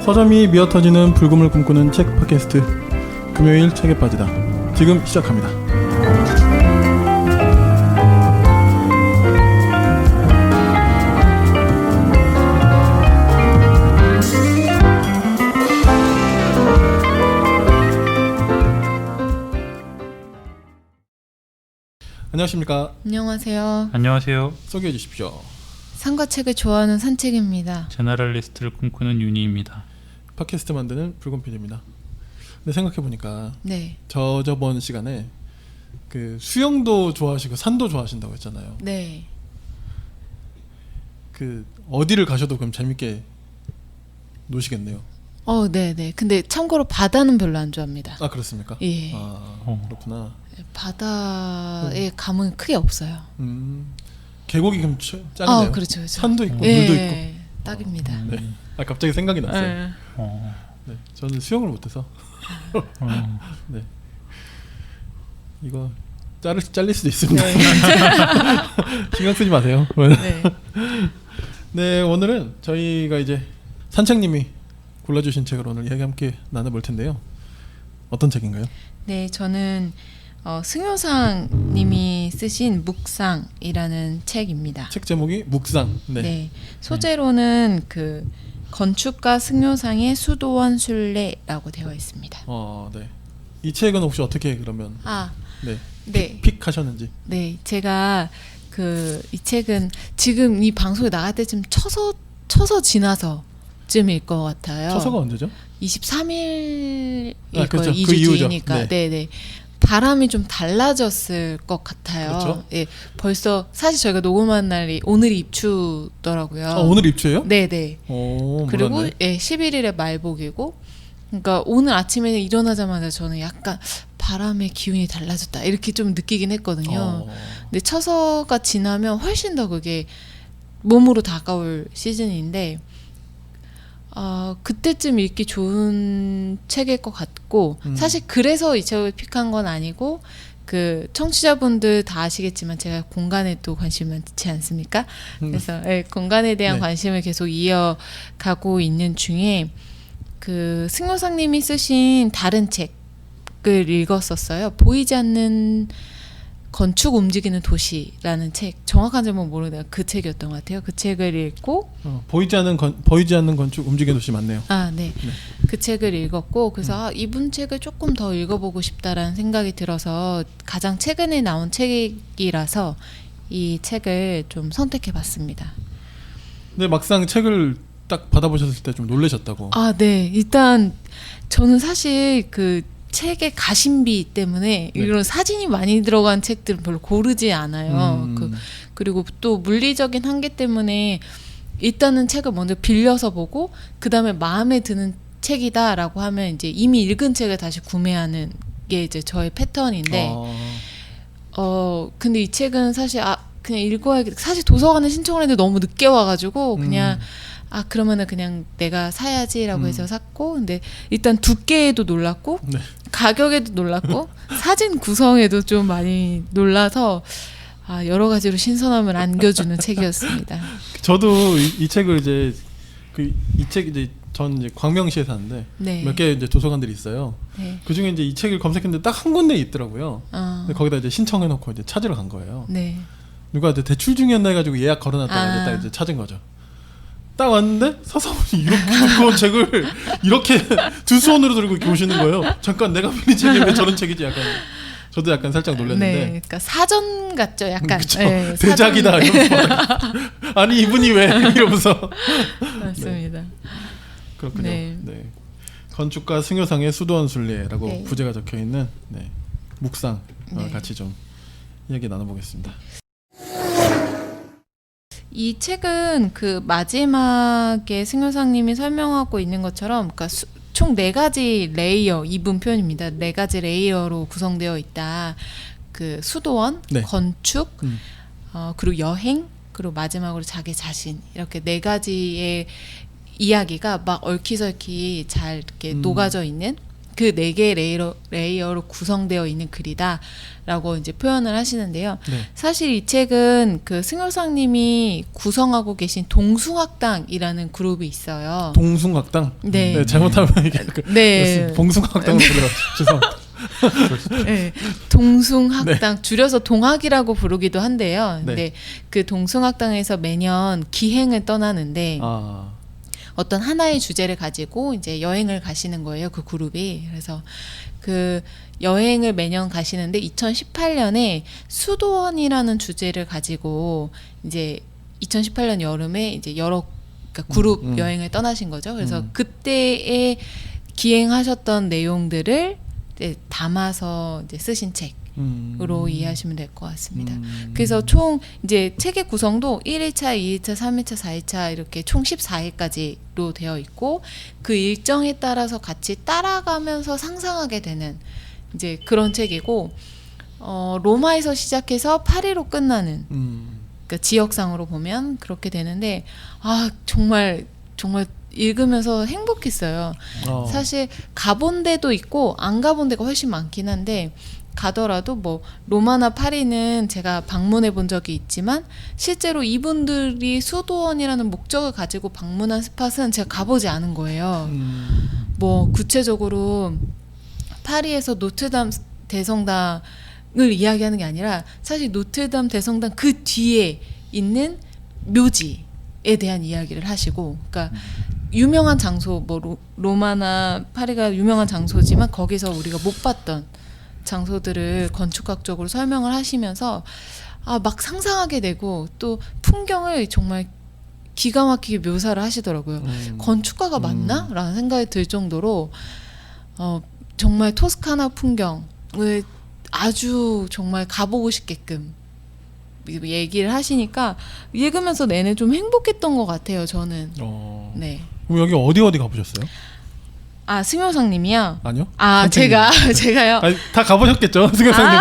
서점이 미어터지는 불금을 꿈꾸는 책 팟캐스트 금요일 책에 빠지다 지금 시작합니다. 안녕하십니까. 안녕하세요. 안녕하세요. 소개해 주십시오. 산과 책을 좋아하는 산책입니다. 제너럴리스트를 꿈꾸는 윤희입니다. 팟캐스트 만드는 붉은 PD입니다. 근데 생각해 보니까 네. 저번 시간에 그 수영도 좋아하시고 산도 좋아하신다고 했잖아요. 네. 그 어디를 가셔도 그럼 재밌게 노시겠네요. 네네. 근데 참고로 바다는 별로 안 좋아합니다. 아 그렇습니까? 예. 그렇구나. 바다에 감은 크게 없어요. 계곡이 그럼 짱이네요. 그렇죠. 산도 있고 예, 물도 있고. 딱입니다. 네. 갑자기 생각이 났어요. 어, 네. 저는 수영을 못해서. 네. 이거 잘릴 수도 있습니다. 네. 신경 쓰지 마세요. 네. 네, 오늘은 저희가 이제 산책님이 골라주신 책을 오늘 이야기 함께 나눠볼 텐데요. 어떤 책인가요? 네, 저는 승효상 님이 쓰신 묵상이라는 책입니다. 책 제목이 묵상. 네. 네. 소재로는 그 건축가 승효상의 수도원 순례라고 되어 있습니다. 네. 이 책은 혹시 어떻게 그러면 네. 픽하셨는지? 네, 제가 이 책은 지금 이 방송에 나갈 때쯤 쳐서 지나서쯤일 것 같아요. 처서가 언제죠? 23일일 그렇죠. 거예요. 2주 그 이후죠. 뒤니까. 네. 바람이 좀 달라졌을 것 같아요. 그렇죠. 예, 벌써 사실 저희가 녹음한 날이 오늘이 입추더라고요. 오늘 입추예요? 네네. 그리고 몰랐네. 11일에 말복이고, 그러니까 오늘 아침에 일어나자마자 저는 약간 바람의 기운이 달라졌다 이렇게 좀 느끼긴 했거든요. 근데 처서가 지나면 훨씬 더 그게 몸으로 다가올 시즌인데, 그때쯤 읽기 좋은 책일 것 같고, 사실 그래서 이 책을 픽한 건 아니고, 그 청취자분들 다 아시겠지만 제가 공간에 또 관심이 많지 않습니까? 그래서 공간에 대한 관심을 계속 이어가고 있는 중에 그 승효상님이 쓰신 다른 책을 읽었었어요. 보이지 않는 건축 움직이는 도시라는 책, 정확한 제목 모르는데 그 책이었던 것 같아요. 그 책을 읽고 보이지 않는 건축 움직이는 도시 맞네요. 네. 그 책을 읽었고, 그래서 이분 책을 조금 더 읽어보고 싶다라는 생각이 들어서 가장 최근에 나온 책이라서 이 책을 좀 선택해봤습니다. 근데 막상 책을 딱 받아보셨을 때 좀 놀라셨다고. 네. 일단 저는 사실 그 책의 가심비 때문에 이런 사진이 많이 들어간 책들은 별로 고르지 않아요. 그리고 또 물리적인 한계 때문에 일단은 책을 먼저 빌려서 보고 그 다음에 마음에 드는 책이다라고 하면 이제 이미 읽은 책을 다시 구매하는 게 이제 저의 패턴인데, 근데 이 책은 사실 그냥 읽어야겠다. 사실 도서관에 신청을 했는데 너무 늦게 와가지고 그냥 그러면은 그냥 내가 사야지라고 해서 샀고, 근데 일단 두께에도 놀랐고 가격에도 놀랐고 사진 구성에도 좀 많이 놀라서 여러 가지로 신선함을 안겨주는 책이었습니다. 저도 이 책을 이제 이 책 이제 전 이제 광명시에 사는데 몇 개 이제 도서관들이 있어요. 네. 그 중에 이제 이 책을 검색했는데 딱 한 군데 있더라고요. 근데 거기다 이제 신청해놓고 이제 찾으러 간 거예요. 네. 누가 이제 대출 중이었나 해가지고 예약 걸어놨다가 이제 딱 이제 찾은 거죠. 딱 왔는데 서서분이 이렇게 두꺼운 책을 이렇게 두 손으로 들고 이렇게 오시는 거예요. 잠깐 내가 빌린 책이 왜 저런 책이지? 약간 저도 약간 살짝 놀랐는데. 네, 그러니까 사전 같죠, 약간. 그쵸. 대작이다. 이러면서 아니 이분이 왜 이러면서. 맞습니다. 그렇군요. 네. 건축가 승효상의 수도원 순례라고 부제가 적혀 있는 묵상 같이 좀 이야기 나눠보겠습니다. 이 책은 그 마지막에 승효상님이 설명하고 있는 것처럼, 그러니까 총 4가지 레이어, 이분 표현입니다. 4가지 레이어로 구성되어 있다. 그 수도원, 건축, 그리고 여행, 그리고 마지막으로 자기 자신, 이렇게 4가지의 이야기가 막 얽히설키 잘 이렇게 녹아져 있는 그 4개 레이어로 구성되어 있는 글이다라고 이제 표현을 하시는데요. 네. 사실 이 책은 그 승효상님이 구성하고 계신 동숭학당이라는 그룹이 있어요. 동숭학당. 네. 잘못하면 이게 네. 봉숭학당으로 불러요. 죄송합니다. 네, 동숭학당 줄여서 동학이라고 부르기도 한데요. 근데 네. 그 동숭학당에서 매년 기행을 떠나는데 아, 어떤 하나의 주제를 가지고 이제 여행을 가시는 거예요. 그 그룹이. 그래서 그 여행을 매년 가시는데 2018년에 수도원이라는 주제를 가지고 이제 2018년 여름에 이제 여러 그러니까 그룹 여행을 떠나신 거죠. 그래서 그때에 기행하셨던 내용들을 이제 담아서 이제 쓰신 책으로 이해하시면 될 것 같습니다. 그래서 총 이제 책의 구성도 1일차, 2일차, 3일차, 4일차 이렇게 총 14일까지로 되어 있고 그 일정에 따라서 같이 따라가면서 상상하게 되는 이제 그런 책이고 로마에서 시작해서 파리로 끝나는 그러니까 지역상으로 보면 그렇게 되는데 아 정말 읽으면서 행복했어요. 사실 가본 데도 있고 안 가본 데가 훨씬 많긴 한데 가더라도 뭐 로마나 파리는 제가 방문해 본 적이 있지만 실제로 이분들이 수도원이라는 목적을 가지고 방문한 스팟은 제가 가보지 않은 거예요. 뭐 구체적으로 파리에서 노트담 대성당을 이야기하는 게 아니라 사실 노트담 대성당 그 뒤에 있는 묘지에 대한 이야기를 하시고 그러니까 유명한 장소 뭐 로마나 파리가 유명한 장소지만 거기서 우리가 못 봤던 장소들을 건축학적으로 설명을 하시면서 막 상상하게 되고 또 풍경을 정말 기가 막히게 묘사를 하시더라고요. 건축가가 맞나? 라는 생각이 들 정도로 정말 토스카나 풍경을 아주 정말 가보고 싶게끔 얘기를 하시니까 읽으면서 내내 좀 행복했던 것 같아요. 저는. 네. 그럼 여기 어디 가보셨어요? 승효상님이요? 아니요. 제가요? 아니, 다 가보셨겠죠, 승효상님.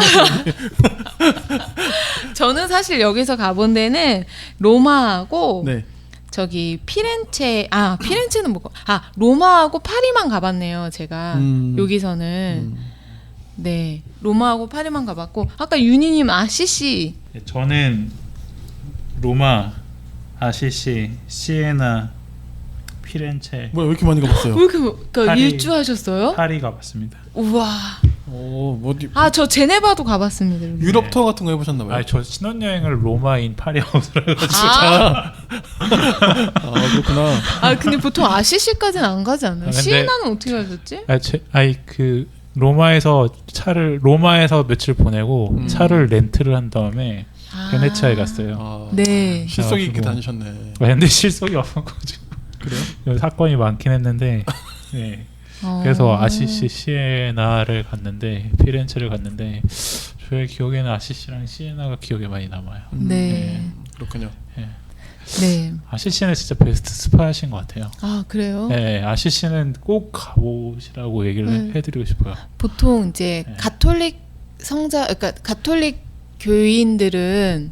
저는 사실 여기서 가본 데는 로마하고 네. 저기 피렌체는 못 로마하고 파리만 가봤네요. 제가 여기서는 네 로마하고 파리만 가봤고 아까 윤희님 아시시 저는 로마, 아시시, 시에나, 피렌체, 뭐야 왜 이렇게 많이 가봤어요? 왜 이렇게 그러니까 파리. 일주하셨어요? 파리 가봤습니다. 우와. 저 제네바도 가봤습니다. 유럽 투어 같은 거 해보셨나봐요. 저 신혼여행을 로마인 파리하우스로 해가지고 그렇구나. 근데 보통 아시시까지는 안 가지 않나요? 근데- 시에나는 어떻게 가셨지? 그 로마에서 며칠 보내고 차를 렌트를 한 다음에 베네치아에 갔어요. 네. 실속 있게 그래가지고- 다니셨네. 근데 실속이 없어가지고 그래요? 사건이 많긴 했는데 네. 그래서 아시시 시에나를 갔는데 피렌체를 갔는데 저의 기억에는 아시시랑 시에나가 기억에 많이 남아요. 네. 그렇군요. 네. 아시시는 진짜 베스트 스파하신 것 같아요. 그래요? 네, 아시시는 꼭 가보시라고 얘기를 해드리고 싶어요. 보통 이제 가톨릭 그러니까 가톨릭 교인들은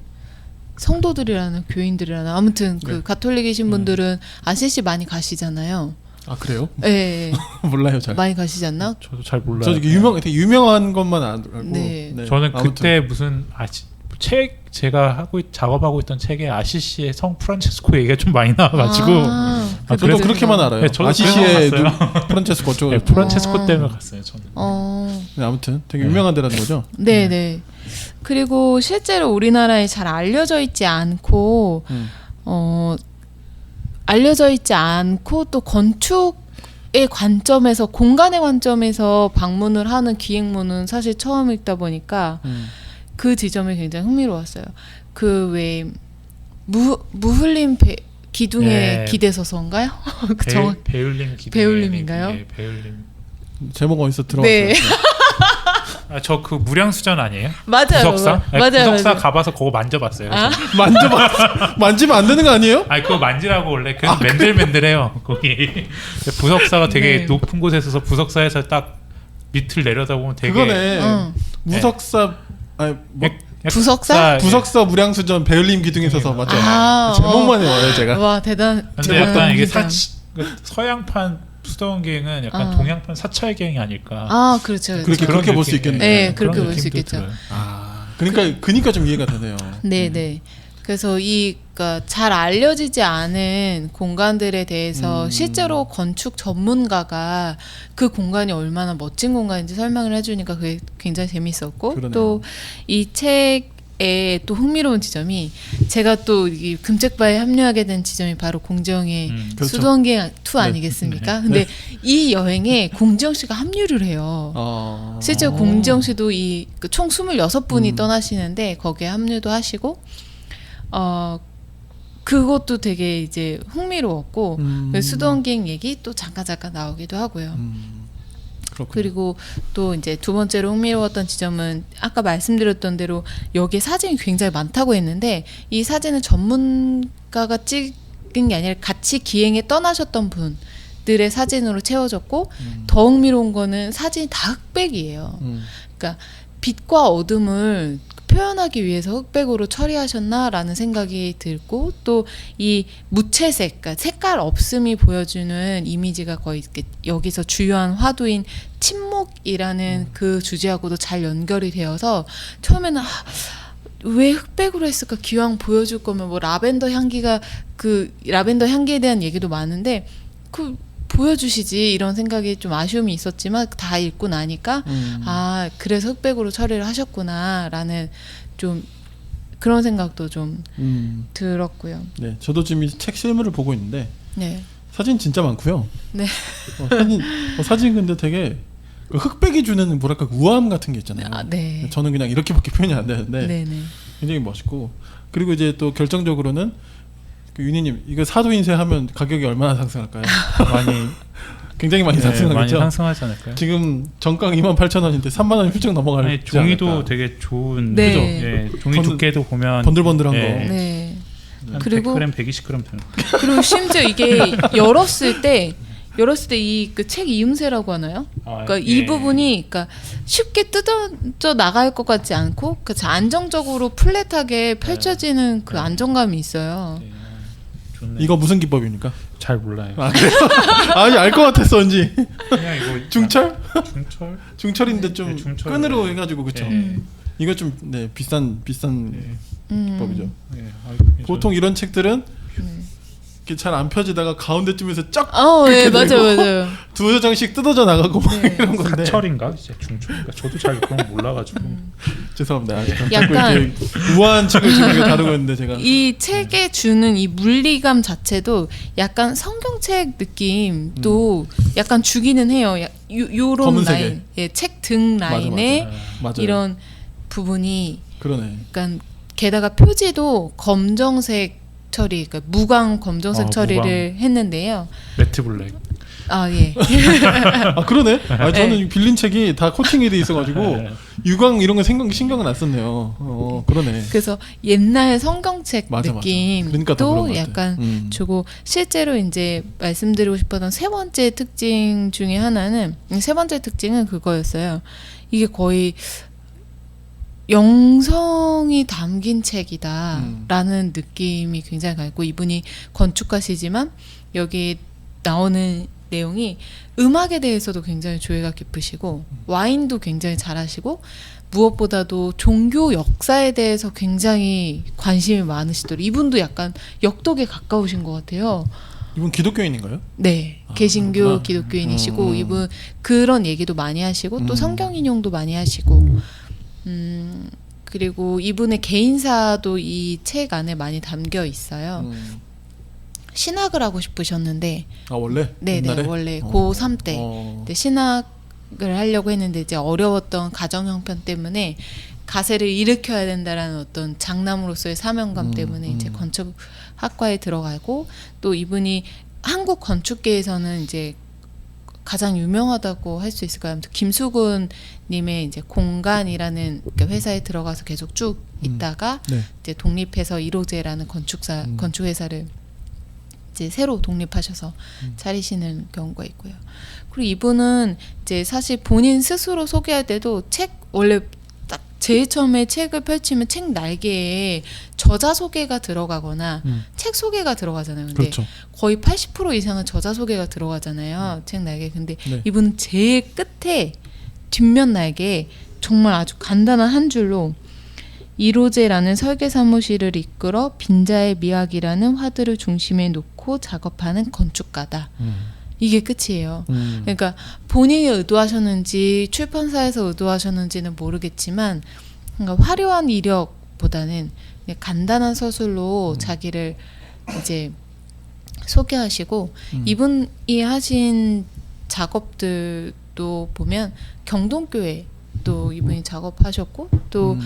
성도들이라는 교인들이라나 아무튼 그 가톨릭이신 분들은 아시시 많이 가시잖아요. 그래요? 네. 몰라요 잘. 많이 가시지 않나? 저도 잘 몰라요. 저 되게 유명한 것만 알고. 네. 저는 아무튼. 그때 무슨 책 제가 작업하고 있던 책에 아시시의 성 프란체스코 얘기가 좀 많이 나와가지고 저도 그래서- 그렇게만 알아요. 네, 저도 아시시의 그래서 갔어요. 프란체스코 쪽. 네, 프란체스코 때문에 갔어요. 저는. 네, 아무튼 되게 유명한 데라는 거죠. 네. 그리고 실제로 우리나라에 잘 알려져 있지 않고 또 건축의 관점에서 공간의 관점에서 방문을 하는 기행문은 사실 처음 읽다 보니까 그 지점이 굉장히 흥미로웠어요. 그 왜 무흘림 기둥에 기대서서인가요? 배울림 기둥. 배울림인가요? 배울림. 제목 어디서 들어봤어요? 네. 저 그 무량수전 아니에요? 맞아요. 구석사? 맞아요. 구석사 가봐서 그거 만져봤어요. 만지면 안 되는 거 아니에요? 그거 만지라고 원래 그래서 맨들맨들해요. 거기 부석사가 되게 높은 곳에 있어서 부석사에서 딱 밑을 내려다보면 되게 그거네. 무석사 부석사? 부석사 무량수전 배울림 기둥에 서서 맞죠? 아, 제목만 외워요 제가. 와 대단. 근데 약간 이게 서양판 수도원갱은 약간 아. 동양판 사찰갱이 아닐까. 아, 그렇죠. 그렇게 그렇죠. 볼 수 느낌, 있겠네요. 네, 그런 그렇게 볼 수 느낌도 있겠죠. 들어요. 그러니까 좀 이해가 되네요. 네, 네. 그래서 그러니까 잘 알려지지 않은 공간들에 대해서 실제로 건축 전문가가 그 공간이 얼마나 멋진 공간인지 설명을 해주니까 그게 굉장히 재밌었고, 그러네요. 또 이 책에 또 흥미로운 지점이, 제가 또 이 금책바에 합류하게 된 지점이 바로 공정의 그렇죠. 수도원갱 2 아니겠습니까? 근데 이 여행에 공정 씨가 합류를 해요. 실제 공정 씨도 총 26분이 떠나시는데 거기에 합류도 하시고, 그것도 되게 이제 흥미로웠고, 수도원갱 얘기 또 잠깐 나오기도 하고요. 그렇군요. 그리고 또 이제 두 번째로 흥미로웠던 지점은 아까 말씀드렸던 대로 여기에 사진이 굉장히 많다고 했는데, 이 사진은 전문가가 찍은 게 아니라 같이 기행에 떠나셨던 분들의 사진으로 채워졌고, 더 흥미로운 거는 사진이 다 흑백이에요. 그러니까 빛과 어둠을 표현하기 위해서 흑백으로 처리하셨나라는 생각이 들고, 또 이 무채색, 그러니까 색깔 없음이 보여주는 이미지가 거의 여기서 주요한 화두인 침묵이라는 그 주제하고도 잘 연결이 되어서, 처음에는 왜 흑백으로 했을까? 기왕 보여줄 거면 뭐 라벤더 향기가, 그 라벤더 향기에 대한 얘기도 많은데 보여주시지, 이런 생각이 좀 아쉬움이 있었지만 다 읽고 나니까 그래서 흑백으로 처리를 하셨구나라는 좀 그런 생각도 좀 들었고요. 네, 저도 지금 이 책 실물을 보고 있는데 네. 사진 진짜 많고요. 네. 사진 근데 되게 그 흑백이 주는 뭐랄까 우아함 같은 게 있잖아요. 네. 저는 그냥 이렇게밖에 표현이 안 되는데 네네. 굉장히 멋있고, 그리고 이제 또 결정적으로는 그 윤희님, 이거 사도인쇄 하면 가격이 얼마나 상승할까요? 굉장히 많이 많이 상승하겠죠. 상승하지 않을까요? 지금 정가 28,000원인데 3만 원이 훌쩍 넘어갈 아니, 종이도 되게 좋은, 네. 그죠? 예, 종이 두께도 보면 번들번들한 거. 네. 한 그리고 100g, 120g 되는 거. 그리고 심지어 이게 열었을 때 이 그 책 이음새라고 하나요? 그러니까 이 부분이 그러니까 쉽게 뜯어져 나갈 것 같지 않고, 그러니까 안정적으로 플랫하게 펼쳐지는 그 안정감이 있어요. 네, 좋네. 이거 무슨 기법입니까? 잘 몰라요. 그래요? 아니, 알 것 같았어, 왠지. 그냥 이거 중철? 중철? 중철인데 좀 네, 중철. 끈으로 해가지고, 그쵸? 네. 이거 좀 비싼 네. 기법이죠. 네. 보통 이런 책들은 이렇게 잘 안 펴지다가 가운데쯤에서 쫙 예, 맞아요. 두어 장씩 뜯어져 나가고 막 이런 건데. 사철인가? 이제 중철인가? 저도 잘 그런 거 몰라가지고. 죄송합니다. 자꾸 약간 이렇게 우아한 책을 지금 이렇게 다루고 있는데 제가. 이 책에 주는 이 물리감 자체도 약간 성경책 느낌도 약간 주기는 해요. 요런 검은색에. 라인, 책 등 라인에 맞아요. 이런 부분이, 그러네. 약간 게다가 표지도 검정색 처리, 그러니까 무광 검정색 처리를 했는데요. 매트 블랙. 예. 그러네. 저는 빌린 책이 다 코팅이 돼 있어가지고 네. 유광 이런 거 신경은 안 썼네요. 그러네. 그래서 옛날 성경책 맞아. 그러니까 더 그런 느낌도 것 약간 같아. 주고, 실제로 이제 말씀드리고 싶었던 세 번째 특징 중에 하나는, 세 번째 특징은 그거였어요. 이게 거의 영성이 담긴 책이다라는 느낌이 굉장히 강했고, 이분이 건축가시지만 여기 나오는 내용이 음악에 대해서도 굉장히 조예가 깊으시고, 와인도 굉장히 잘하시고, 무엇보다도 종교 역사에 대해서 굉장히 관심이 많으시더라고요. 이분도 약간 역독에 가까우신 것 같아요. 이분 기독교인인가요? 네, 개신교 그렇구나. 기독교인이시고, 이분 그런 얘기도 많이 하시고, 또 성경 인용도 많이 하시고, 그리고 이분의 개인사도 이 책 안에 많이 담겨 있어요. 신학을 하고 싶으셨는데, 원래? 네, 원래 고3 때 근데 신학을 하려고 했는데 이제 어려웠던 가정 형편 때문에 가세를 일으켜야 된다라는 어떤 장남으로서의 사명감 때문에 이제 건축학과에 들어가고, 또 이분이 한국 건축계에서는 이제 가장 유명하다고 할 수 있을까요? 김수근 님의 이제 공간이라는 회사에 들어가서 계속 쭉 있다가 이제 독립해서 1호제라는 건축회사를 이제 새로 독립하셔서 차리시는 경우가 있고요. 그리고 이분은 이제 사실 본인 스스로 소개할 때도 원래 딱 제일 처음에 책을 펼치면 책 날개에 저자 소개가 들어가거나 책 소개가 들어가잖아요. 근데 그렇죠. 거의 80% 이상은 저자 소개가 들어가잖아요. 책 날개. 근데 네. 이분은 제일 끝에 뒷면 날개에 정말 아주 간단한 한 줄로 이로제라는 설계 사무실을 이끌어 빈자의 미학이라는 화두를 중심에 놓고 작업하는 건축가다. 이게 끝이에요. 그러니까 본인이 의도하셨는지 출판사에서 의도하셨는지는 모르겠지만 그러니까 화려한 이력보다는 그냥 간단한 서술로 자기를 이제 소개하시고 이분이 하신 작업들도 보면 경동교회 또 이분이 작업하셨고 또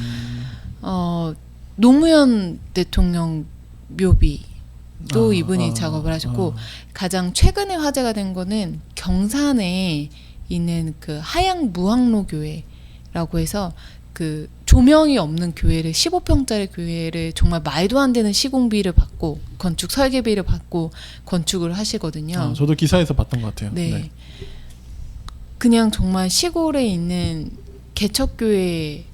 노무현 대통령 묘비도 이분이 작업을 하셨고 가장 최근에 화제가 된 거는 경산에 있는 그 하양 무학로 교회라고 해서 그 조명이 없는 교회를 15평짜리 교회를 정말 말도 안 되는 시공비를 받고 건축 설계비를 받고 건축을 하시거든요. 저도 기사에서 봤던 것 같아요. 네. 그냥 정말 시골에 있는 개척교회에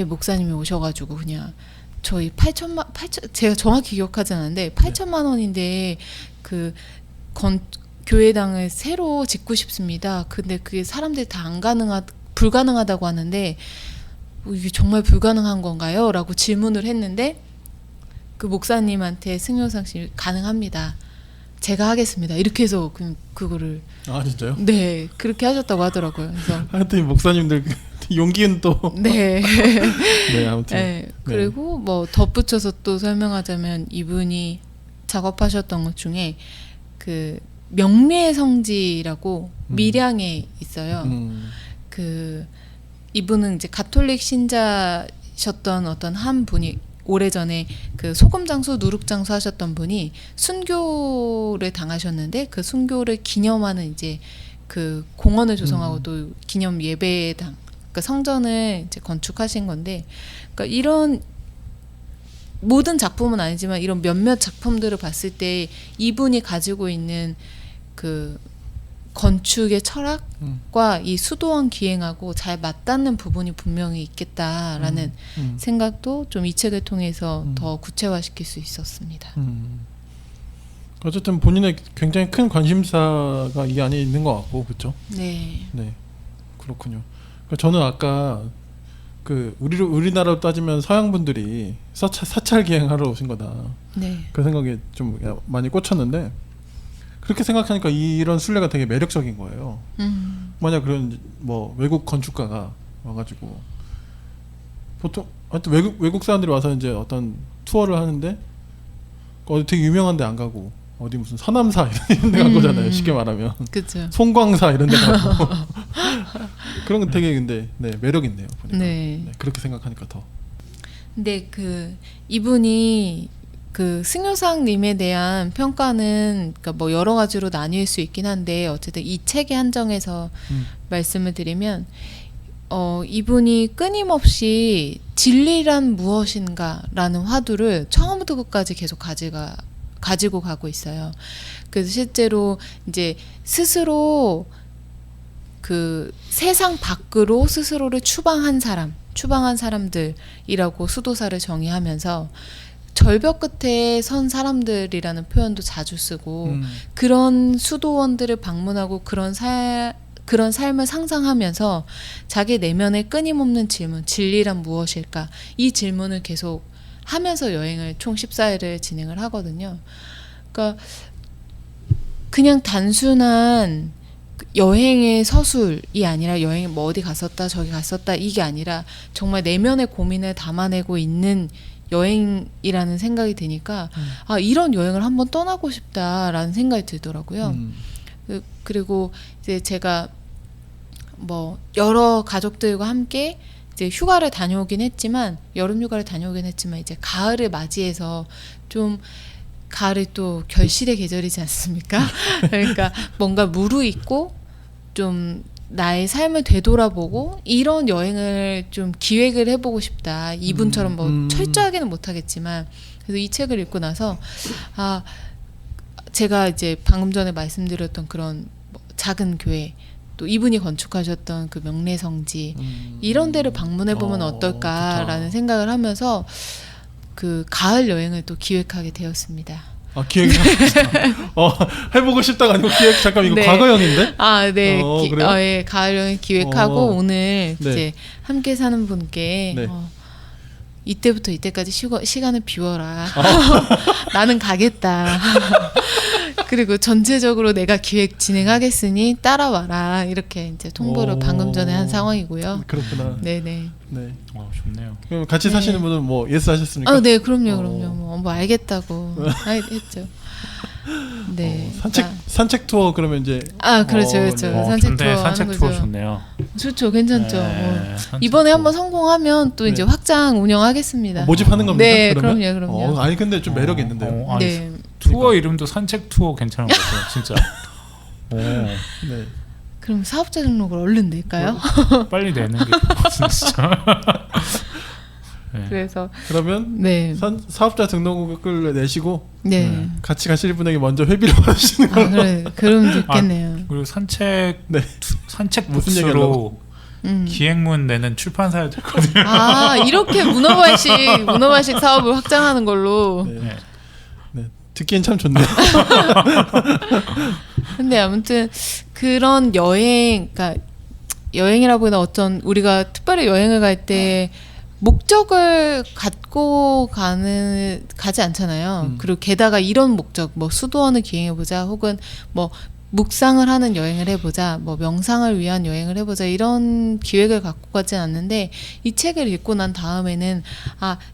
목사님이 오셔가지고 그냥 저희 8천 제가 정확히 기억하지 않는데 8천만 원인데 그 교회당을 새로 짓고 싶습니다. 근데 그게 사람들이 다 불가능하다고 하는데 이게 정말 불가능한 건가요? 라고 질문을 했는데 그 목사님한테 승효상 씨 가능합니다. 제가 하겠습니다. 이렇게 해서 그거를 진짜요? 네 그렇게 하셨다고 하더라고요. 그래서 하여튼 목사님들 용기는 또 네. 네, 아무튼 네. 그리고 뭐 덧붙여서 또 설명하자면 이분이 작업하셨던 것 중에 그 명례의 성지라고 밀양에 있어요. 그 이분은 이제 가톨릭 신자셨던 어떤 한 분이 오래전에 그 소금장수 누룩장수 하셨던 분이 순교를 당하셨는데 그 순교를 기념하는 이제 그 공원을 조성하고 또 기념 예배당 그러니까 성전을 이제 건축하신 건데 그러니까 이런 모든 작품은 아니지만 이런 몇몇 작품들을 봤을 때 이분이 가지고 있는 그 건축의 철학과 이 수도원 기행하고 잘 맞닿는 부분이 분명히 있겠다라는 생각도 좀 이 책을 통해서 더 구체화시킬 수 있었습니다. 어쨌든 본인의 굉장히 큰 관심사가 이 안에 있는 것 같고 그렇죠? 네. 네, 그렇군요. 그러니까 저는 아까 그 우리나라로 따지면 서양 분들이 사찰 기행하러 오신 거다. 네. 그 생각에 좀 많이 꽂혔는데. 그렇게 생각하니까 이런 순례가 되게 매력적인 거예요. 만약 그런 뭐 외국 건축가가 와가지고 보통 하여튼 외국 사람들이 와서 이제 어떤 투어를 하는데 어디 되게 유명한데 안 가고 어디 무슨 서남사 이런 데 간 거잖아요. 쉽게 말하면. 그렇죠. 송광사 이런 데 가고 그런 건 되게 근데 네, 매력 있네요. 보니까. 네. 네, 그렇게 생각하니까 더. 근데 그 이분이 그 승효상님에 대한 평가는 그러니까 뭐 여러 가지로 나뉠 수 있긴 한데 어쨌든 이 책에 한정해서 말씀을 드리면 이분이 끊임없이 진리란 무엇인가라는 화두를 처음부터 끝까지 계속 가지고 가고 있어요. 그래서 실제로 이제 스스로 그 세상 밖으로 스스로를 추방한 사람들이라고 수도사를 정의하면서 절벽 끝에 선 사람들이라는 표현도 자주 쓰고 그런 수도원들을 방문하고 그런 삶을 상상하면서 자기 내면의 끊임없는 질문, 진리란 무엇일까? 이 질문을 계속 하면서 여행을 총 14일을 진행을 하거든요. 그러니까 그냥 단순한 여행의 서술이 아니라 여행 뭐 어디 갔었다 저기 갔었다 이게 아니라 정말 내면의 고민을 담아내고 있는 여행이라는 생각이 드니까 이런 여행을 한번 떠나고 싶다라는 생각이 들더라고요. 그리고 이제 제가 뭐 여러 가족들과 함께 이제 휴가를 다녀오긴 했지만 여름 휴가를 다녀오긴 했지만 이제 가을을 맞이해서 좀 가을이 또 결실의 계절이지 않습니까? 그러니까 뭔가 무르익고 좀 나의 삶을 되돌아보고 이런 여행을 좀 기획을 해보고 싶다. 이분처럼 뭐 철저하게는 못하겠지만 그래서 이 책을 읽고 나서 제가 이제 방금 전에 말씀드렸던 그런 뭐 작은 교회 또 이분이 건축하셨던 그 명례성지 이런 데를 방문해 보면 어떨까라는 좋다. 생각을 하면서 그 가을 여행을 또 기획하게 되었습니다. 아 기획 해보고 싶다가 아니고 기획 잠깐 이거 네. 과거형인데? 아, 네. 그래요? 예, 가을 여행 기획하고 오늘 네. 이제 함께 사는 분께 네. 이때부터 이때까지 시간을 비워라. 나는 가겠다. 그리고 전체적으로 내가 기획 진행하겠으니 따라와라. 이렇게 이제 통보를 방금 전에 한 상황이고요. 그렇구나. 네네. 네. 좋네요. 그럼 같이 네. 사시는 분은 뭐 예스 하셨습니까? 네, 그럼요. 뭐 알겠다고 했죠. 네. 산책 투어 그러면 이제 그렇죠. 네. 산책 투어 하는 산책 거죠. 투어 좋네요. 좋죠, 괜찮죠. 산책 이번에 투어. 한번 성공하면 또 이제 네. 확장 운영하겠습니다. 모집하는 겁니까? 네, 그러면? 그럼요. 아니 근데 좀 매력 있는데요. 아니, 네. 투어 이름도 산책 투어 괜찮은 것 같아요. 진짜. 네. 그럼 사업자 등록을 얼른 낼까요? 빨리 내는 게 좋을 것 같은데 진짜. 네. 그래서 그러면 네, 사업자 등록을 내시고 네. 같이 가실 분에게 먼저 회비를 받으시는 걸로. 그래, 그럼 좋겠네요. 그리고 산책 네. 산책 무슨 부스로 얘기하려고? 기획문 내는 출판사야 되거든요. 이렇게 문어발식 사업을 확장하는 걸로. 네. 네. 네. 듣기엔 참 좋네요. 근데 아무튼 그런 그러니까 여행이라고는 어떤 우리가 특별히 여행을 갈 때 목적을 갖고 가지 않잖아요. 그리고 게다가 이런 목적, 뭐 수도원을 기행해보자, 혹은 뭐 묵상을 하는 여행을 해보자, 뭐 명상을 위한 여행을 해보자, 이런 기획을 갖고 가진 않는데, 이 책을 읽고 난 다음에는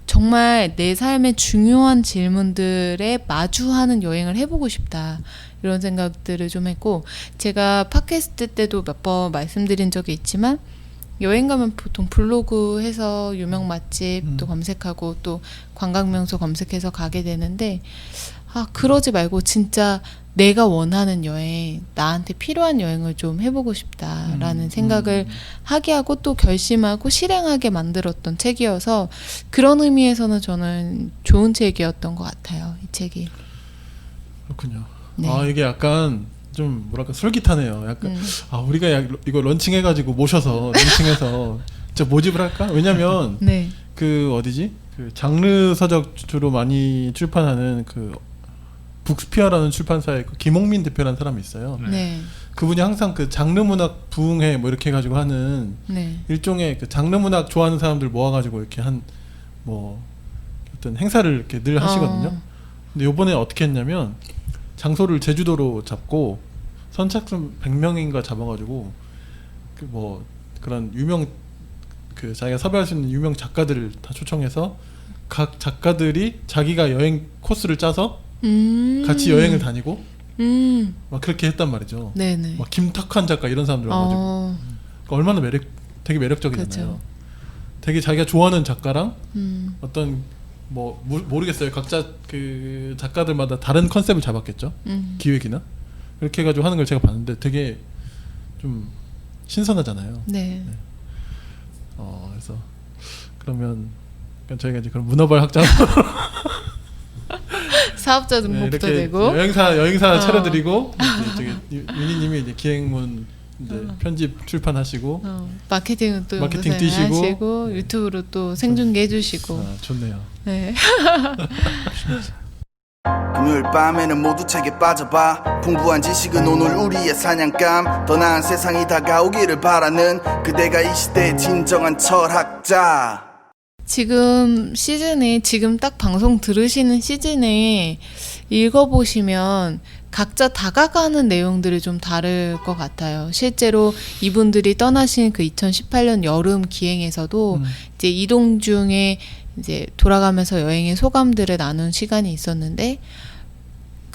정말 내 삶의 중요한 질문들에 마주하는 여행을 해보고 싶다, 이런 생각들을 좀 했고, 제가 팟캐스트 때도 몇 번 말씀드린 적이 있지만, 여행 가면 보통 블로그 해서 유명 맛집도 검색하고 또 관광명소 검색해서 가게 되는데, 그러지 말고 진짜 내가 원하는 여행, 나한테 필요한 여행을 좀 해보고 싶다라는 생각을 하게 하고 또 결심하고 실행하게 만들었던 책이어서, 그런 의미에서는 저는 좋은 책이었던 것 같아요, 이 책이. 그렇군요. 네. 이게 약간 좀 뭐랄까 솔깃하네요. 약간 우리가 이거 런칭해가지고 모셔서 런칭해서 진짜 모집을 할까? 왜냐면 네. 그 어디지? 그 장르 서적 주로 많이 출판하는 그 북스피어라는 출판사의 그 김홍민 대표라는 사람이 있어요. 네. 그분이 항상 그 장르 문학 부흥회 뭐 이렇게 해가지고 하는 네. 일종의 그 장르 문학 좋아하는 사람들 모아가지고 이렇게 한 뭐 어떤 행사를 이렇게 늘 하시거든요. 근데 요번에 어떻게 했냐면 장소를 제주도로 잡고 선착순 100명인가 잡아가지고 그 뭐 그런 유명 그 자기가 섭외할 수 있는 유명 작가들을 다 초청해서 각 작가들이 자기가 여행 코스를 짜서 같이 여행을 다니고 막 그렇게 했단 말이죠. 네네. 막 김탁환 작가 이런 사람들 와가지고 그러니까 얼마나 되게 매력적이잖아요. 그렇죠. 되게 자기가 좋아하는 작가랑 어떤 뭐 모르겠어요. 각자 그 작가들마다 다른 컨셉을 잡았겠죠. 기획이나 그렇게 해가지고 하는 걸 제가 봤는데 되게 좀 신선하잖아요. 네. 그래서 그러면 저희가 이제 그런 문어발 확장 사업자 등록부터 이렇게 되고 여행사 차려드리고 이제 윤희님이 이제 기획문 이제 편집 출판하시고 마케팅은 또 마케팅 연구생 뛰시고 하시고 유튜브로 또 생중계 해주시고 좋네요. 네. 금요일 밤에는 모두 책에 빠져봐. 풍부한 지식은 오늘 우리의 사냥감. 더 나은 세상이 다가오기를 바라는 그대가 이 시대의 진정한 철학자. 지금 시즌에 지금 딱 방송 들으시는 시즌에 읽어보시면 각자 다가가는 내용들이 좀 다를 것 같아요. 실제로 이분들이 떠나신 그 2018년 여름 기행에서도 이제 이동 중에 이제 돌아가면서 여행의 소감들을 나눈 시간이 있었는데,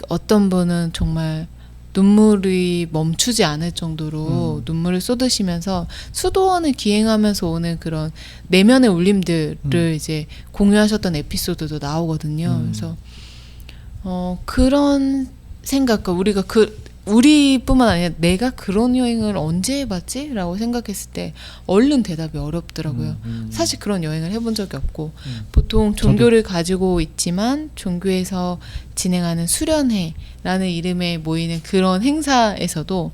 어떤 분은 정말 눈물이 멈추지 않을 정도로 눈물을 쏟으시면서 수도원을 기행하면서 오는 그런 내면의 울림들을 이제 공유하셨던 에피소드도 나오거든요. 그래서 그런 생각과 우리뿐만 아니라 내가 그런 여행을 언제 해봤지? 라고 생각했을 때 얼른 대답이 어렵더라고요. 사실 그런 여행을 해본 적이 없고 보통 종교를 가지고 있지만 종교에서 진행하는 수련회라는 이름에 모이는 그런 행사에서도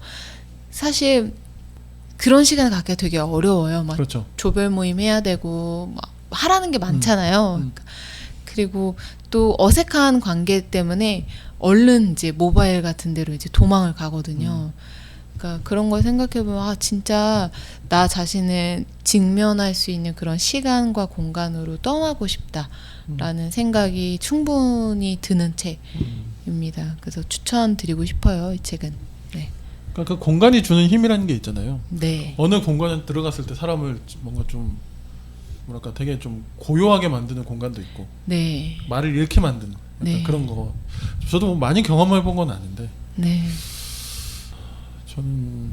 사실 그런 시간을 갖기가 되게 어려워요. 막 그렇죠. 조별 모임 해야 되고 막 하라는 게 많잖아요. 음. 그리고 또 어색한 관계 때문에 얼른 이제 모바일 같은 데로 이제 도망을 가거든요. 그러니까 그런 걸 생각해 보면 아 진짜 나 자신을 직면할 수 있는 그런 시간과 공간으로 떠나고 싶다라는 생각이 충분히 드는 책입니다. 그래서 추천드리고 싶어요, 이 책은. 네. 그러니까 그 공간이 주는 힘이라는 게 있잖아요. 네. 어느 공간에 들어갔을 때 사람을 뭔가 좀 뭐랄까 되게 좀 고요하게 만드는 공간도 있고 네. 말을 잃게 만드는 약간 네. 그런 거. 저도 뭐 많이 경험해 본 건 아닌데 네. 저는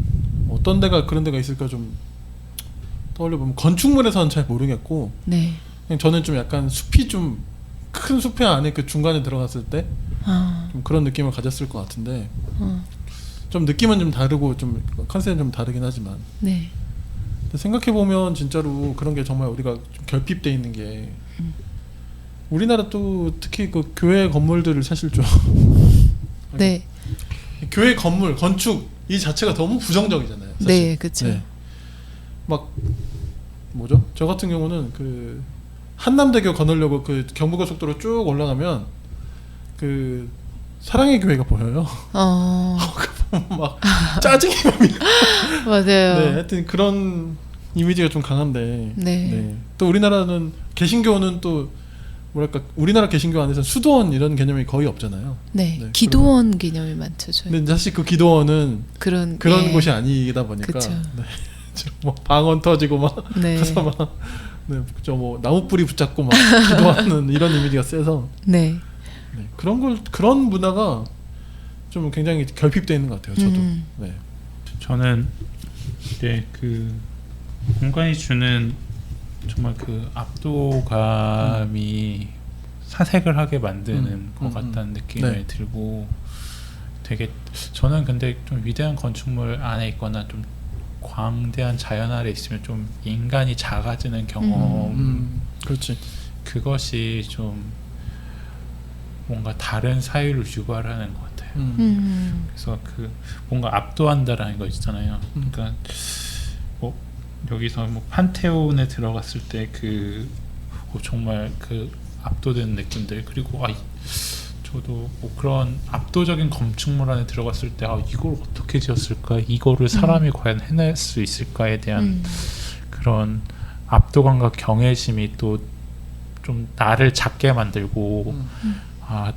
어떤 데가 그런 데가 있을까 좀 떠올려 보면 건축물에서는 잘 모르겠고 네. 그냥 저는 좀 약간 숲이 좀 큰 숲의 안에 그 중간에 들어갔을 때 좀 그런 느낌을 가졌을 것 같은데 좀 느낌은 좀 다르고 좀 컨셉은 좀 다르긴 하지만 네. 근데 생각해 보면 진짜로 그런 게 정말 우리가 좀 결핍돼 있는 게 우리나라 또 특히 그 교회 건물들을 사실 좀 네. 교회 건물 건축 이 자체가 너무 부정적이잖아요. 사실. 네, 그렇죠. 막 뭐죠? 저 같은 경우는 그 한남대교 건너려고 그 경부고속도로 쭉 올라가면 그 사랑의 교회가 보여요. 막 짜증이 납니다. 맞아요. 네, 하여튼 그런 이미지가 좀 강한데. 네. 또 우리나라는 개신교는 또 뭐랄까 우리나라 개신교 안에서 수도원 이런 개념이 거의 없잖아요. 네. 네, 기도원 개념이 많죠. 저희. 근데 사실 그 기도원은 그런 그런 곳이 아니다 보니까 그쵸. 네. 뭐 방언 터지고 막 네. 가서 막 저 뭐 나무 뿌리 붙잡고 막 기도하는 이런 이미지가 세서 네. 네. 그런 문화가 좀 굉장히 결핍되어 있는 것 같아요. 저도. 네. 저는 이제 그 공간이 주는 정말 그 압도감이 사색을 하게 만드는 것 같다는 느낌을 네. 들고 되게 저는 근데 좀 위대한 건축물 안에 있거나 좀 광대한 자연 아래 있으면 좀 인간이 작아지는 경험 그렇지. 그것이 좀 뭔가 다른 사유를 유발하는 것 같아요. 그래서 그 뭔가 압도한다라는 거 있잖아요. 그러니까 뭐 여기서 뭐 판테온에 들어갔을 때 그 정말 그 압도되는 느낌들 그리고 저도 뭐 그런 압도적인 건축물 안에 들어갔을 때 이걸 어떻게 지었을까 이거를 사람이 과연 해낼 수 있을까에 대한 그런 압도감과 경외심이 또 좀 나를 작게 만들고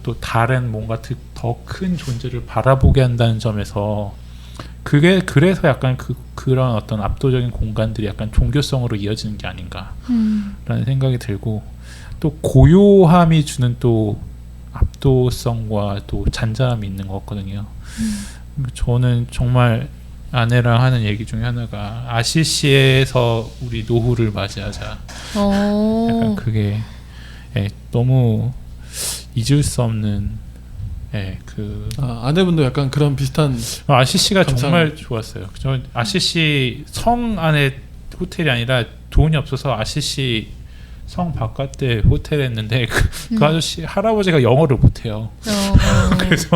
또 다른 뭔가 더 큰 존재를 바라보게 한다는 점에서 그게 그래서 약간 그런 어떤 압도적인 공간들이 약간 종교성으로 이어지는 게 아닌가라는 생각이 들고 또 고요함이 주는 또 압도성과 또 잔잔함이 있는 것 같거든요. 저는 정말 아내랑 하는 얘기 중에 하나가 아시시에서 우리 노후를 맞이하자. 약간 그게 너무 잊을 수 없는 아내분도 약간 그런 비슷한 아시시가 감상. 정말 좋았어요. 저 아시시 성 안에 호텔이 아니라 돈이 없어서 아시시 성 바깥에 호텔 했는데 그 아저씨 할아버지가 영어를 못해요. 그래서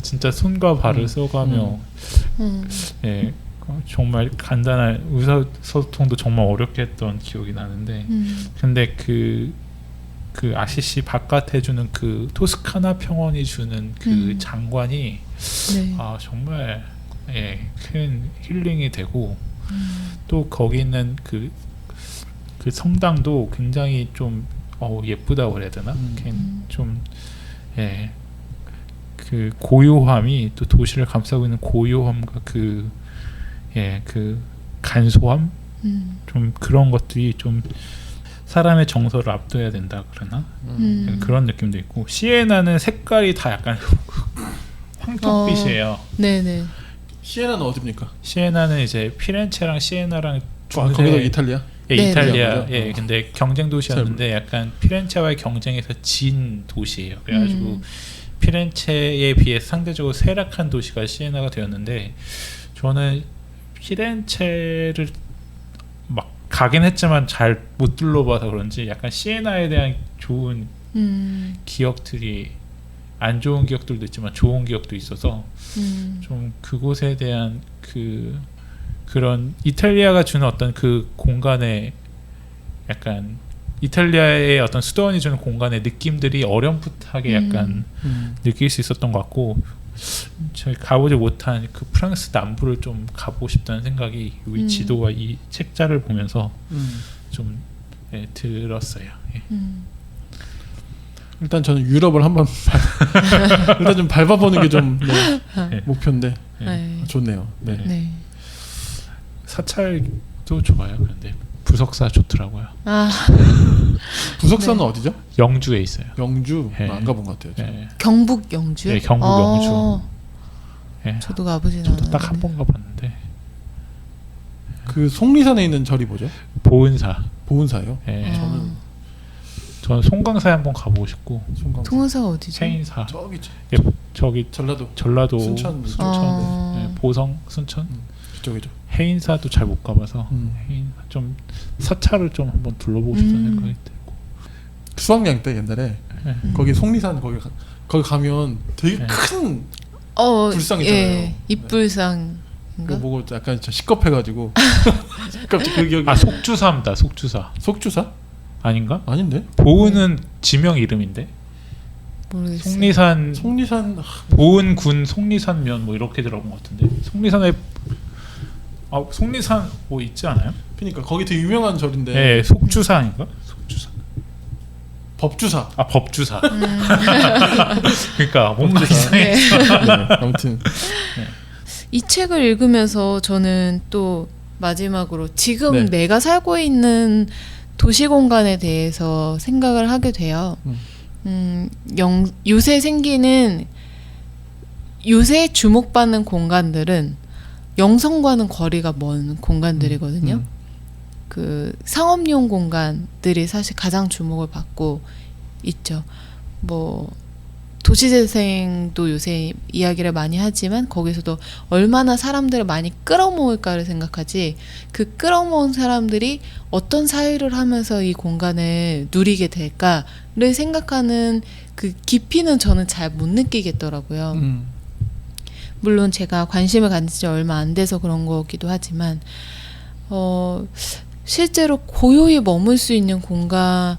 진짜 손과 발을 써가며 정말 간단한 의사소통도 정말 어렵게 했던 기억이 나는데 근데 그 아시시 바깥에 주는 그 토스카나 평원이 주는 그 장관이 네. 정말 큰 힐링이 되고 또 거기 있는 그 성당도 굉장히 좀 예쁘다고 그래야 되나? 좀 그 고요함이 또 도시를 감싸고 있는 고요함과 그 간소함 좀 그런 것들이 좀 사람의 정서를 압도해야 된다 그러나 그런 느낌도 있고 시에나는 색깔이 다 약간 황토빛이에요. 네네. 시에나는 어디입니까? 시에나는 이제 피렌체랑 시에나랑 거기도 이탈리아? 예, 네, 이탈리아. 네. 예, 근데 경쟁 도시였는데 약간 피렌체와의 경쟁에서 진 도시예요. 그래가지고 피렌체에 비해 상대적으로 쇠락한 도시가 시에나가 되었는데 저는 피렌체를 막 가긴 했지만 잘 못 둘러봐서 그런지 약간 시에나에 대한 좋은 기억들이 안 좋은 기억들도 있지만 좋은 기억도 있어서 좀 그곳에 대한 그런 이탈리아가 주는 어떤 그 공간에 약간 이탈리아의 어떤 수도원이 주는 공간의 느낌들이 어렴풋하게 약간 느낄 수 있었던 것 같고 저희 가보지 못한 그 프랑스 남부를 좀 가보고 싶다는 생각이 이 지도와 이 책자를 보면서 좀 들었어요. 예. 일단 저는 유럽을 한번 일단 좀 밟아보는 게 좀 네. 목표인데 네. 좋네요. 네. 네. 사찰도 좋아요. 그런데 부석사 좋더라고요. 아, 부석사는 네. 어디죠? 영주에 있어요. 영주 네. 안 가본 것 같아요. 저는. 네. 경북 영주요? 네, 경북 영주. 예. 저도 가보진 저도 않았는데. 딱 한 번 가봤는데 그 속리산에 있는 절이 뭐죠? 보은사. 보은사요. 예. 아. 저는 송강사에 한번 가보고 싶고 송강사. 통원사가 어디죠? 세인사. 저기 예, 저기 전라도 전라도 순천. 예, 보성 순천 그쪽이죠. 해인사도 잘 못 가봐서 해인사 좀 사찰을 좀 한번 둘러보고 싶다는 생각이 들고. 수학여행 때 옛날에 거기 속리산 거기 가면 되게 네. 큰 불상이잖아요. 예, 입불상인가? 그거 보고 약간 진짜 시겁해가지고 갑자기 그 기억이. 속주사입니다. 속주사 속주사? 아닌가? 아닌데? 보은은 지명 이름인데 모르겠어요. 속리산 보은군 속리산면 뭐 이렇게 들어본 것 같은데 속리산에 속리산 뭐 있지 않아요? 그러니까 거기 되게 유명한 절인데. 네, 속주사 아닌가? 속주사. 법주사. 법주사. 그러니까 뭔가 법주사. 이상해. 네, 아무튼 이 책을 읽으면서 저는 또 마지막으로 지금 네. 내가 살고 있는 도시 공간에 대해서 생각을 하게 돼요. 요새 생기는 요새 주목받는 공간들은 영성과는 거리가 먼 공간들이거든요. 그 상업용 공간들이 사실 가장 주목을 받고 있죠. 뭐 도시재생도 요새 이야기를 많이 하지만 거기서도 얼마나 사람들을 많이 끌어모을까를 생각하지 그 끌어모은 사람들이 어떤 사유를 하면서 이 공간을 누리게 될까를 생각하는 그 깊이는 저는 잘 못 느끼겠더라고요. 물론 제가 관심을 가진 지 얼마 안 돼서 그런 거기도 하지만 실제로 고요히 머물 수 있는 공간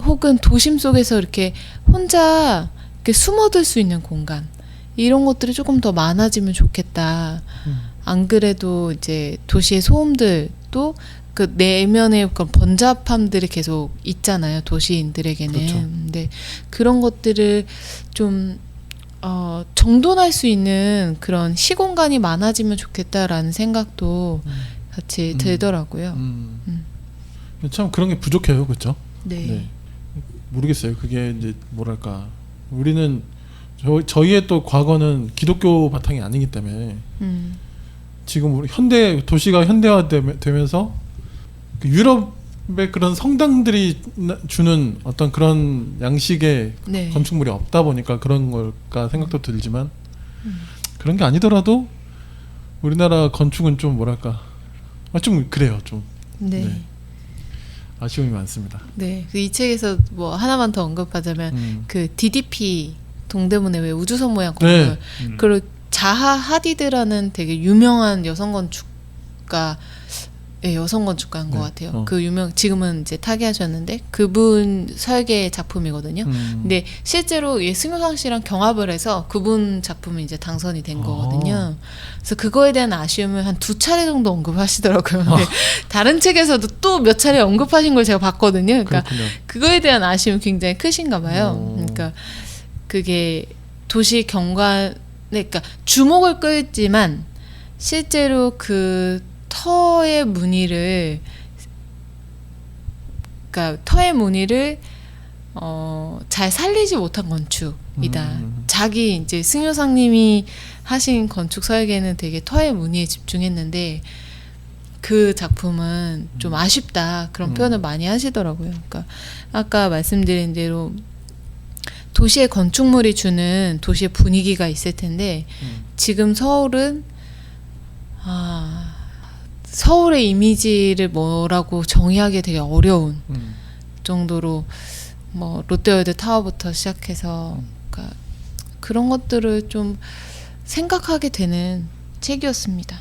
혹은 도심 속에서 이렇게 혼자 이렇게 숨어들 수 있는 공간 이런 것들이 조금 더 많아지면 좋겠다. 안 그래도 이제 도시의 소음들도 그 내면의 그런 번잡함들이 계속 있잖아요. 도시인들에게는. 그렇죠. 근데 그런 것들을 좀 정돈할 수 있는 그런 시공간이 많아지면 좋겠다라는 생각도 같이 들더라고요. 참 그런 게 부족해요, 그렇죠? 네. 모르겠어요. 그게 이제 뭐랄까 우리는 저희의 또 과거는 기독교 바탕이 아니기 때문에 지금 우리 도시가 현대화되면서 그 유럽의 그런 성당들이 주는 어떤 그런 양식의 네. 건축물이 없다 보니까 그런 걸까 생각도 들지만 그런 게 아니더라도 우리나라 건축은 좀 뭐랄까 좀 그래요. 좀 네. 아쉬움이 많습니다. 네. 이 책에서 뭐 하나만 더 언급하자면 그 DDP 동대문에 왜 우주선 모양 건물 그리고 자하 하디드라는 되게 유명한 여성 건축가 여성 건축가인 것 같아요. 그 지금은 이제 타계하셨는데 그분 설계 작품이거든요. 근데 실제로 승효상 씨랑 경합을 해서 그분 작품이 이제 당선이 된 거거든요. 그래서 그거에 대한 아쉬움을 한 2차례 정도 언급하시더라고요. 근데 다른 책에서도 또 몇 차례 언급하신 걸 제가 봤거든요. 그러니까 그렇군요. 그거에 대한 아쉬움이 굉장히 크신가 봐요. 그러니까 그게 도시 경관, 그러니까 주목을 끌지만 실제로 그 터의 무늬를 잘 살리지 못한 건축이다. 자기 이제 승효상님이 하신 건축 설계는 되게 터의 무늬에 집중했는데 그 작품은 좀 아쉽다 그런 표현을 많이 하시더라고요. 그러니까 아까 말씀드린 대로 도시의 건축물이 주는 도시의 분위기가 있을 텐데 지금 서울은 서울의 이미지를 뭐라고 정의하기 되게 어려운 정도로 뭐 롯데월드 타워부터 시작해서 그러니까 그런 것들을 좀 생각하게 되는 책이었습니다.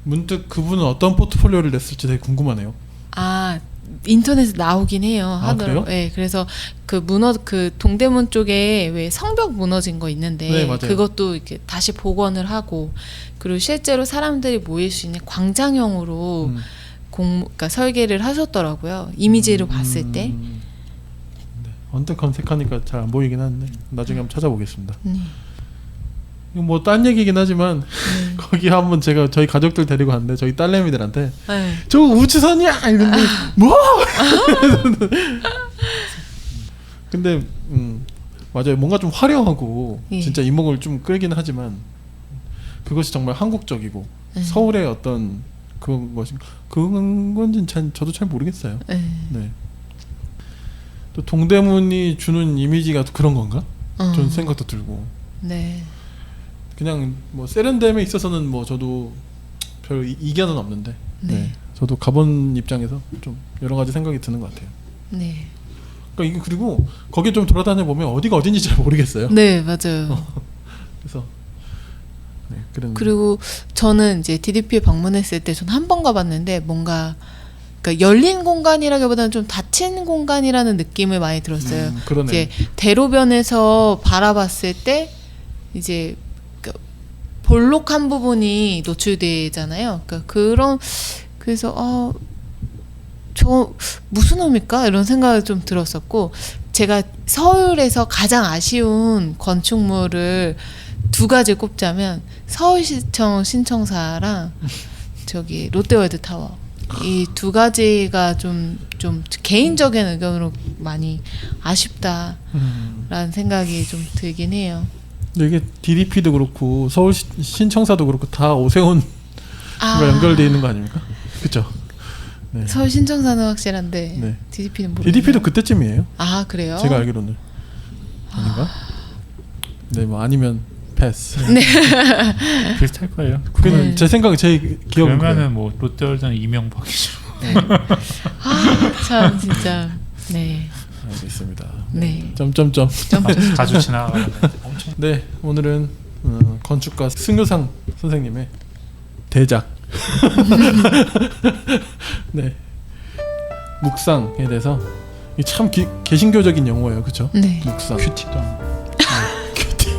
문득 그분은 어떤 포트폴리오를 냈을지 되게 궁금하네요. 아, 인터넷에 나오긴 해요. 그래요? 네, 그래서 그 동대문 쪽에 왜 성벽 무너진 거 있는데 네, 맞아요. 그것도 이렇게 다시 복원을 하고, 그리고 실제로 사람들이 모일 수 있는 광장형으로 그러니까 설계를 하셨더라고요. 이미지를 봤을 때. 네, 언뜻 검색하니까 잘 안 보이긴 한데 나중에 한번 찾아보겠습니다. 이거 뭐 딴 얘기긴 하지만 거기 한번 제가 저희 가족들 데리고 갔는데 저희 딸내미들한테 네. 저거 우주선이야 이랬는데 뭐? 근데 맞아요. 뭔가 좀 화려하고 예. 진짜 이목을 좀 끌긴 하지만 그것이 정말 한국적이고 서울의 어떤 그런 건지는 저도 잘 모르겠어요. 네. 또 동대문이 주는 이미지가 또 그런 건가? 저는 생각도 들고. 네. 그냥 뭐 세련됨에 있어서는 뭐 저도 별 이견은 없는데. 네. 네. 저도 가본 입장에서 좀 여러 가지 생각이 드는 것 같아요. 네. 그러니까 이게 그리고 거기 좀 돌아다녀 보면 어디가 어딘지 잘 모르겠어요. 네, 맞아요. 그래서 네, 그런. 그리고 저는 이제 DDP에 방문했을 때 전 한 번 가봤는데 뭔가 그러니까 열린 공간이라기보다는 좀 닫힌 공간이라는 느낌을 많이 들었어요. 그러네. 이제 대로변에서 바라봤을 때 이제 볼록한 부분이 노출되잖아요. 그러니까 그래서 저 무슨 의미일까 이런 생각이 좀 들었었고, 제가 서울에서 가장 아쉬운 건축물을 두 가지 꼽자면 서울시청 신청사랑 저기 롯데월드 타워, 이 두 가지가 좀 개인적인 의견으로 많이 아쉽다라는 생각이 좀 들긴 해요. 근데 이게 DDP도 그렇고 서울 신청사도 그렇고 다 오세훈과 연결돼 있는 거 아닙니까? 그렇죠. 네. 서울 신청사는 확실한데 네. DDP는 모르겠네요. DDP도 그때쯤이에요. 아, 그래요? 제가 알기로는 아닌가? 네, 뭐 아니면 패스. 네. 비슷할 거예요. 그는 네. 제 생각에 제 기억은 그래요. 그러면은 뭐 롯데월드는 이명박이죠. 참 진짜. 네. 알겠습니다. 네. 점점점. 자주 지나가는데 엄청. 네, 오늘은 건축가 승효상 선생님의 대작. 네, 묵상에 대해서 이게 참 개신교적인 용어예요, 그렇죠? 네. 묵상. 큐티도 큐티.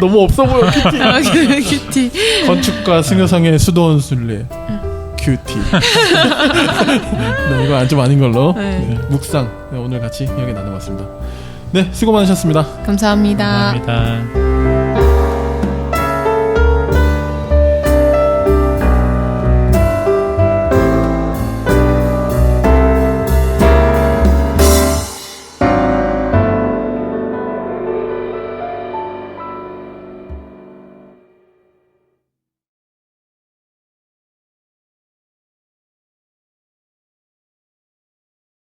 너무 없어 보여 큐티. 큐티. 건축가 승효상의 수도원 순례. 큐티. 네, 이거 좀 아닌 걸로. 네. 네, 묵상. 네, 오늘 같이 이야기 나눠봤습니다. 네, 수고 많으셨습니다. 감사합니다. 감사합니다.